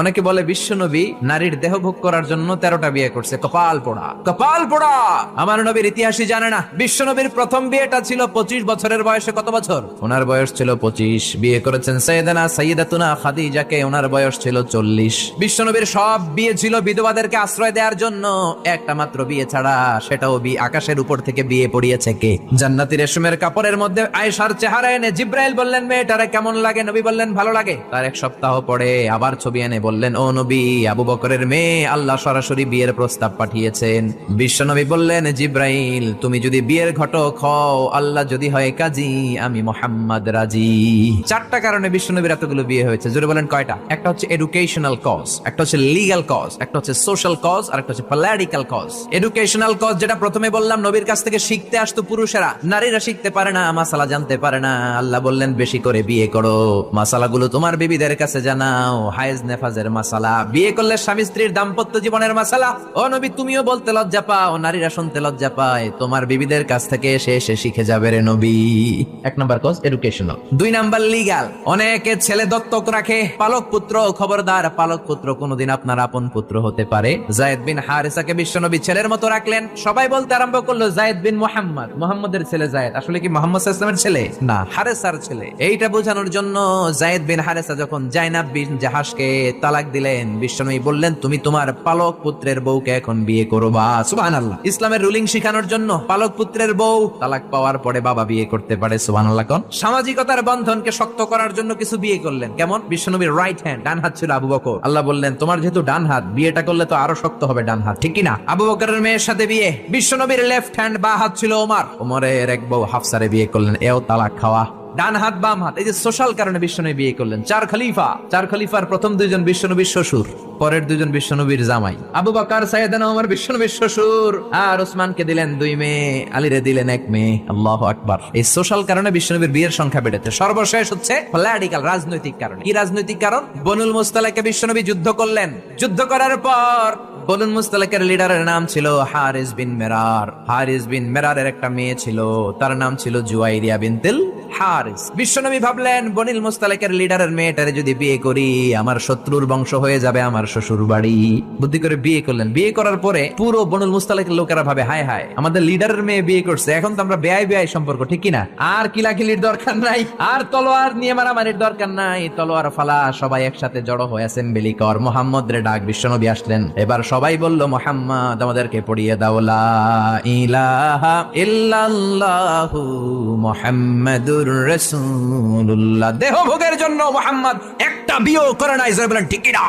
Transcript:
অনেকে বলে বিশ্বনবী নারীর দেহ ভোগ করার জন্য 13টা বিয়ে করছে। কপাল পোড়া, কপাল পোড়া। আমার নবীর ইতিহাসই জানে না। বিশ্বনবীর প্রথম বিয়েটা ছিল 25 বছরের বয়সে। কত বছর? ওনার বয়স ছিল 25। বিয়ে করেছেন সাইয়েদাতুনা খাদিজাকে, ওনার বয়স ছিল 40। বিশ্বনবীর সব বিয়ে ছিল বিধবাদেরকে আশ্রয় দেওয়ার জন্য। একটা মাত্র বিয়ে ছাড়া, সেটাও আকাশের উপর থেকে বিয়ে পড়িয়েছে কে? জান্নাতি রেশমের কাপড়ের মধ্যে আয়েশার চেহারা এনে জিব্রাইল বললেন, মেয়েটারে কেমন লাগে? নবী বললেন, ভালো লাগে। তার এক সপ্তাহ পরে আবার ছবি এনে বললেন, ও নবী, আবু বকরের মেয়ে, আল্লাহ সরাসরি বিয়ের প্রস্তাব পাঠিয়েছেন। বিশ্বনবী বললেন, জিব্রাইল, তুমি যদি বিয়ের ঘটক হও, আল্লাহ যদি হয় কাজী, আমি মুহাম্মদ রাজি। 4টা কারণে বিশ্বনবীর এতগুলো বিয়ে হয়েছে। জোরে বলেন কয়টা? একটা হচ্ছে এডুকেশনাল কজ, একটা হচ্ছে লিগ্যাল কজ, একটা হচ্ছে সোশ্যাল কজ, আর একটা হচ্ছে পলিটিক্যাল কজ। এডুকেশনাল কজ যেটা প্রথমে বললাম, নবীর কাছ থেকে শিখতে আসতো পুরুষেরা, নারীরা শিখতে পারে না, মাসালা জানতে পারে না। আল্লাহ বললেন, বেশি করে বিয়ে করো, মাসালাগুলো তোমার বিবিদের কাছে জানাও, হায়েজ নেফাজের মাসালা, বিয়ে করলে স্বামী স্ত্রীর দাম্পত্য জীবনের মাসালা। ও নবী, তুমিও বলতে লজ্জা পাও, নারীরা শুনতে লজ্জা পায়, তোমার বিবিদের কাছ থেকে এসে শিখে যাবে রে নবী। 1 number cause educational. 2 number legal. অনেকে ছেলে দত্তক রাখে, পালক পুত্র। খবরদার, পালক পুত্র কোনদিন আপনার আপন পুত্র হতে পারে। যায়েদ বিন হারিসাকে বিশ্বনবী ছেলের মতো রাখলেন। সবাই বলতে আরম্ভ করলো, যায়েদ বিন মুহাম্মদ, মুহাম্মদের ছেলে যায়েদ। আসলে কি মুহাম্মদ সাল্লাল্লাহু আলাইহি ওয়াসাল্লামের ছেলে? না, হারেসার ছেলে। এইটা বোঝানোর জন্য যায়েদ বিন হারেসা যখন জাইনাব বিন জাহাশকে তালাক দিলেন, বিশ্বনবী বললেন, তুমি তোমার পালক পুত্রের বউকে এখন বিয়ে করবা। সুবহানাল্লাহ। ইসলামের রুলিং শিখানোর জন্য পালক পুত্রের বউ তালাক পাওয়ার পরে বাবা বিয়ে করতে পারে। সুবহানাল্লাহ। কোন সামাজিকতার বন্ধনকে শক্ত করার জন্য কিছু বিয়ে করলেন। কেমন? বিশ্বনবীর রাইট হ্যান্ড, ডান হাত ছিল আবু বকর। আল্লাহ বললেন, তোমার যেহেতু ডান হাত, বিয়েটা করলে তো আরো শক্ত হবে ডান হাত, ঠিক কি না? আবু বকরের মেয়ের সাথে বিয়ে। বিশ্বনবীর লেফট হ্যান্ড, বা হাত ছিল ওমর। ওমরের এক বউ হাফসারে বিয়ে করলেন। এও তালাক খাওয়া। ডান হাত বাম হাত, এই যে সোশ্যাল কারণে বিশ্বনবী বিয়ে করলেন। 4 খলিফা। 4 খলিফার প্রথম 2 জন বিশ্বনবীর শ্বশুর, পরের 2 জন বিশ্বনবীর জামাই। আবু বকর সাইয়েদনা ওমর বিশ্বনবীর শ্বশুর, আর ওসমানকে দিলেন 2 মেয়ে, আলীরে দিলেন 1 মেয়ে। আল্লাহু আকবার। এই সোশ্যাল কারণে বিশ্বনবীর বিয়ের সংখ্যা বেড়েছে। সর্বশেষ হচ্ছে পলিটিক্যাল, রাজনৈতিক কারণে। কি রাজনৈতিক কারণ? বনুল মুস্তালাকে বিশ্বনবী যুদ্ধ করলেন। যুদ্ধ করার পর বনুল মুস্তালাকের লিডারের নাম ছিল হারিস বিন মেরার। হারিস বিন মেরারের একটা মেয়ে ছিল, তার নাম ছিল জুয়াইরিয়া বিনতুল হারিস। বিশ্বনবী ভাবলেন, বনিল মুস্তালাকের লিডারের মেয়েটারে যদি বিয়ে করি, আমার শত্রুর বংশ হয়ে যাবে আমার শ্বশুর বাড়ি। বুদ্ধি করে বিয়ে করলেন। বিয়ে করার পরে পুরো বনুল মুস্তালাকের লোকেরা ভাবে, হায় হায়, আমাদের লিডারের মেয়ে বিয়ে করছে, এখন তো আমরা বেয়াই সম্পর্ক, ঠিক কিনা? আর কিলাকিলির দরকার নাই, আর তলোয়ার নিয়ে মারামারির দরকার নাই। তলোয়ার ফালা, সবাই একসাথে জড়ো হয়ে অ্যাসেম্বলি কর। মুহাম্মদ রে ডাক। বিশ্বনবী আসলেন। এবার সবাই বলল, মুহাম্মদ, আমাদেরকে পড়িয়ে দাও লা ইলাহা ইল্লাল্লাহু মুহাম্মাদুর রাসূলুল্লাহ। দেহ ভোগের জন্য মুহাম্মদ একটা বিয়ে করে নাই। ঠিক কিনা?